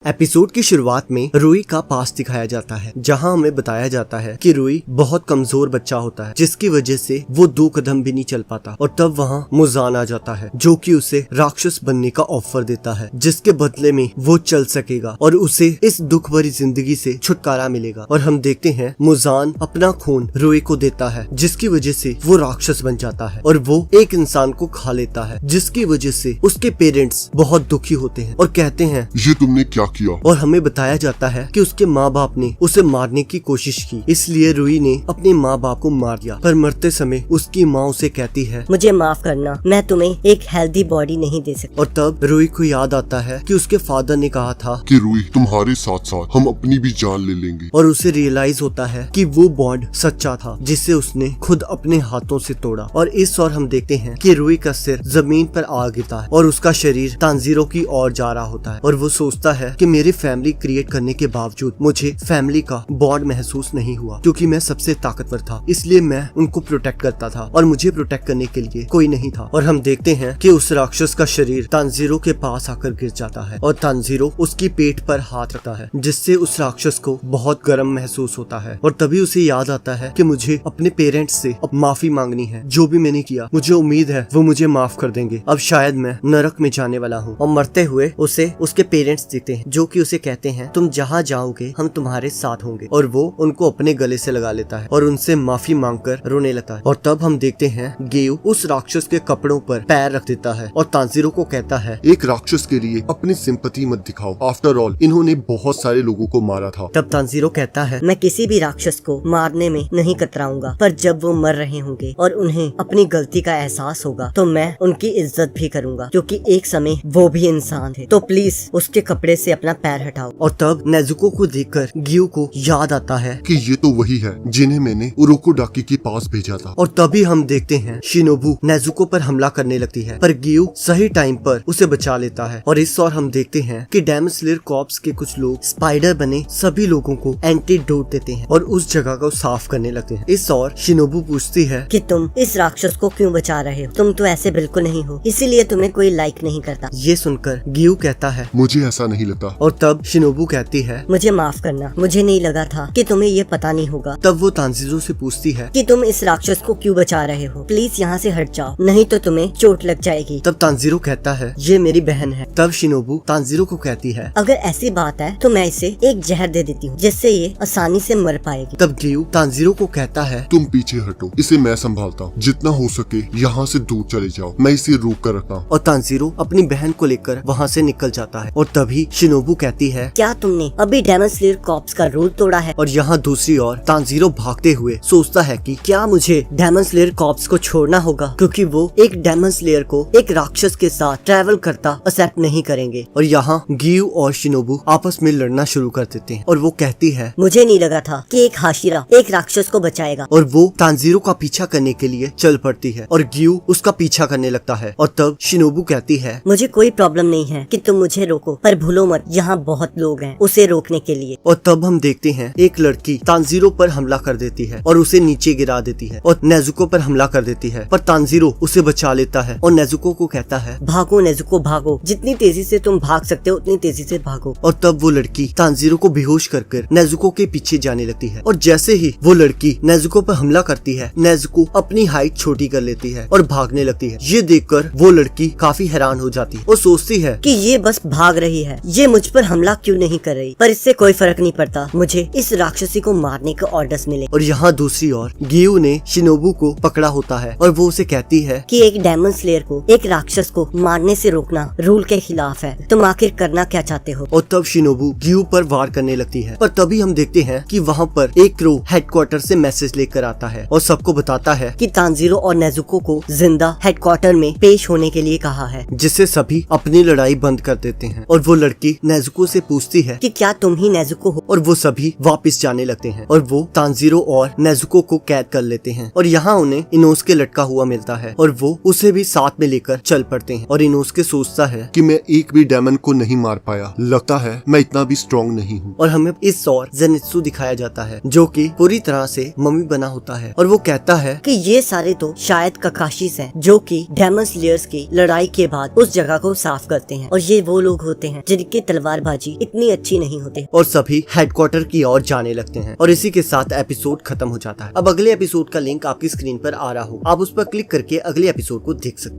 Episode की शुरुआत में रुई का पास दिखाया जाता है, जहां हमें बताया जाता है कि रुई बहुत कमजोर बच्चा होता है, जिसकी वजह से वो 2 कदम भी नहीं चल पाता। और तब वहां मुजान आ जाता है, जो कि उसे राक्षस बनने का ऑफर देता है, जिसके बदले में वो चल सकेगा और उसे इस दुख भरी जिंदगी से छुटकारा मिलेगा। और हम देखते हैं मुजान अपना खून रुई को देता है, जिसकी वजह से वो राक्षस बन जाता है और वो एक इंसान को खा लेता है, जिसकी वजह से उसके पेरेंट्स बहुत दुखी होते हैं और कहते हैं ये तुमने क्या किया। और हमें बताया जाता है कि उसके माँ बाप ने उसे मारने की कोशिश की, इसलिए रुई ने अपने माँ बाप को मार दिया। पर मरते समय उसकी माँ उसे कहती है, मुझे माफ करना, मैं तुम्हें एक हेल्दी बॉडी नहीं दे सकती। और तब रुई को याद आता है कि उसके फादर ने कहा था कि रुई तुम्हारे साथ साथ हम अपनी भी जान ले लेंगे। और उसे रियलाइज होता है कि वो बॉन्ड सच्चा था, जिसे उसने खुद अपने हाथों से तोड़ा। और इस ओर हम देखते हैं कि रुई का सिर जमीन पर आ गिरता है और उसका शरीर तांजीरो की ओर जा रहा होता है। और वो सोचता है कि मेरी फैमिली क्रिएट करने के बावजूद मुझे फैमिली का बॉन्ड महसूस नहीं हुआ, क्योंकि मैं सबसे ताकतवर था, इसलिए मैं उनको प्रोटेक्ट करता था और मुझे प्रोटेक्ट करने के लिए कोई नहीं था। और हम देखते हैं कि उस राक्षस का शरीर तांजीरो के पास आकर गिर जाता है और तांजीरो उसकी पेट पर हाथ रखता है, जिससे उस राक्षस को बहुत गर्म महसूस होता है। और तभी उसे याद आता है कि मुझे अपने पेरेंट्स से अब माफी मांगनी है, जो भी मैंने किया। मुझे उम्मीद है वो मुझे माफ कर देंगे। अब शायद मैं नरक में जाने वाला हूँ। और मरते हुए उसे उसके पेरेंट्स दिखते हैं, जो कि उसे कहते हैं, तुम जहाँ जाओगे हम तुम्हारे साथ होंगे। और वो उनको अपने गले से लगा लेता है और उनसे माफी मांगकर रोने लगता है। और तब हम देखते हैं गेयू उस राक्षस के कपड़ों पर पैर रख देता है और तांजीरो को कहता है, एक राक्षस के लिए अपनी सिंपैथी मत दिखाओ, आफ्टर ऑल इन्होंने बहुत सारे लोगों को मारा था। तब तांजीरो कहता है, मैं किसी भी राक्षस को मारने में नहीं कतराऊंगा, पर जब वो मर रहे होंगे और उन्हें अपनी गलती का एहसास होगा तो मैं उनकी इज्जत भी करूंगा, क्योंकि एक समय वो भी इंसान थे। तो प्लीज उसके कपड़े से अपना पैर हटाओ। और तब नेजुको को देखकर गियू को याद आता है कि ये तो वही है जिन्हें मैंने उरोकोडाकी के पास भेजा था। और तभी हम देखते हैं शिनोबू नेजुको पर हमला करने लगती है, पर गियू सही टाइम पर उसे बचा लेता है। और इस ओर हम देखते हैं कि डेमन स्लेयर कॉर्प्स के कुछ लोग स्पाइडर बने सभी लोगों को एंटीडोट देते हैं और उस जगह को साफ करने लगते हैं। इस ओर शिनोबू पूछती है कि तुम इस राक्षस को क्यों बचा रहे हो? तुम तो ऐसे बिल्कुल नहीं हो, इसीलिए तुम्हें कोई लाइक नहीं करता। ये सुनकर गियू कहता है, मुझे ऐसा नहीं लगता। और तब शिनोबू कहती है, मुझे माफ करना, मुझे नहीं लगा था कि तुम्हें ये पता नहीं होगा। तब वो तांजीरो से पूछती है कि तुम इस राक्षस को क्यों बचा रहे हो? प्लीज यहाँ से हट जाओ, नहीं तो तुम्हें चोट लग जाएगी। तब तांजीरो कहता है, ये मेरी बहन है। तब शिनोबू तांजीरो को कहती है, अगर ऐसी बात है तो मैं इसे एक जहर दे देती हूँ, जिससे ये आसानी से मर पाएगी। तब गियू तांजीरो को कहता है, तुम पीछे हटो, इसे मैं संभालता हूँ, जितना हो सके यहाँ से दूर चले जाओ, मैं इसे रोक कर रखता हूँ। और तांजीरो अपनी बहन को लेकर वहाँ से निकल जाता है। और तभी शिनोबू कहती है, क्या तुमने अभी डेमन स्लेयर कॉर्प्स का रूल तोड़ा है? और यहाँ दूसरी ओर तांजीरो भागते हुए सोचता है कि क्या मुझे डेमन स्लेयर कॉर्प्स को छोड़ना होगा, क्योंकि वो एक डेमन स्लेयर को एक राक्षस के साथ ट्रैवल करता एक्सेप्ट नहीं करेंगे। और यहाँ गियू और शिनोबू आपस में लड़ना शुरू कर देते हैं और वो कहती है, मुझे नहीं लगा था कि एक हाशिरा एक राक्षस को बचाएगा। और वो तांजीरो का पीछा करने के लिए चल पड़ती है और गियू उसका पीछा करने लगता है। और तब शिनोबू कहती है, मुझे कोई प्रॉब्लम नहीं है कि तुम मुझे रोको, पर भूलो मत यहाँ बहुत लोग हैं उसे रोकने के लिए। और तब हम देखते हैं एक लड़की तांजीरो पर हमला कर देती है और उसे नीचे गिरा देती है और नेजुको पर हमला कर देती है, पर तांजीरो उसे बचा लेता है और नेजुको को कहता है, भागो नेजुको भागो, जितनी तेजी से तुम भाग सकते हो उतनी तेजी से भागो। और तब वो लड़की तांजीरो को बेहोश कर नेजुको के पीछे जाने लगती है। और जैसे ही वो लड़की नेजुको पर हमला करती है, नेजुको अपनी हाइट छोटी कर लेती है और भागने लगती है। ये देखकर वो लड़की काफी हैरान हो जाती है और सोचती है कि ये बस भाग रही है, ये मुझ पर हमला क्यों नहीं कर रही, पर इससे कोई फर्क नहीं पड़ता, मुझे इस राक्षसी को मारने के ऑर्डर्स मिले। और यहाँ दूसरी ओर गियू ने शिनोबू को पकड़ा होता है और वो उसे कहती है कि एक डेमन स्लेयर को एक राक्षस को मारने से रोकना रूल के खिलाफ है, तुम आखिर करना क्या चाहते हो? और तब शिनोबू गियू पर वार करने लगती है, पर तभी हम देखते हैं कि वहाँ पर एक क्रो हेडक्वार्टर से मैसेज लेकर आता है और सबको बताता है कि तांजीरो और नेजुको को जिंदा हेडक्वार्टर में पेश होने के लिए कहा है, जिससे सभी अपनी लड़ाई बंद कर देते हैं। और वो लड़की नेजुको से पूछती है कि क्या तुम ही नेजुको हो? और वो सभी वापस जाने लगते हैं और वो तांजीरो और नेजुको को कैद कर लेते हैं। और यहाँ उन्हें इनोसके लटका हुआ मिलता है और वो उसे भी साथ में लेकर चल पड़ते हैं। और इनोसके सोचता है कि मैं एक भी डेमन को नहीं मार पाया, लगता है मैं इतना भी स्ट्रॉन्ग नहीं हूँ। और हमें इस ओर जेनित्सु दिखाया जाता है, जो कि पूरी तरह से मम्मी बना होता है और वो कहता है कि ये सारे तो शायद ककाशीस हैं, जो कि डेमन स्लेयर्स की लड़ाई के बाद उस जगह को साफ करते हैं, और ये वो लोग होते हैं जिनकी तलवारबाजी इतनी अच्छी नहीं होती। और सभी हेडक्वार्टर की ओर जाने लगते हैं और इसी के साथ एपिसोड खत्म हो जाता है। अब अगले एपिसोड का लिंक आपकी स्क्रीन पर आ रहा हो, आप उस पर क्लिक करके अगले एपिसोड को देख सकते हैं।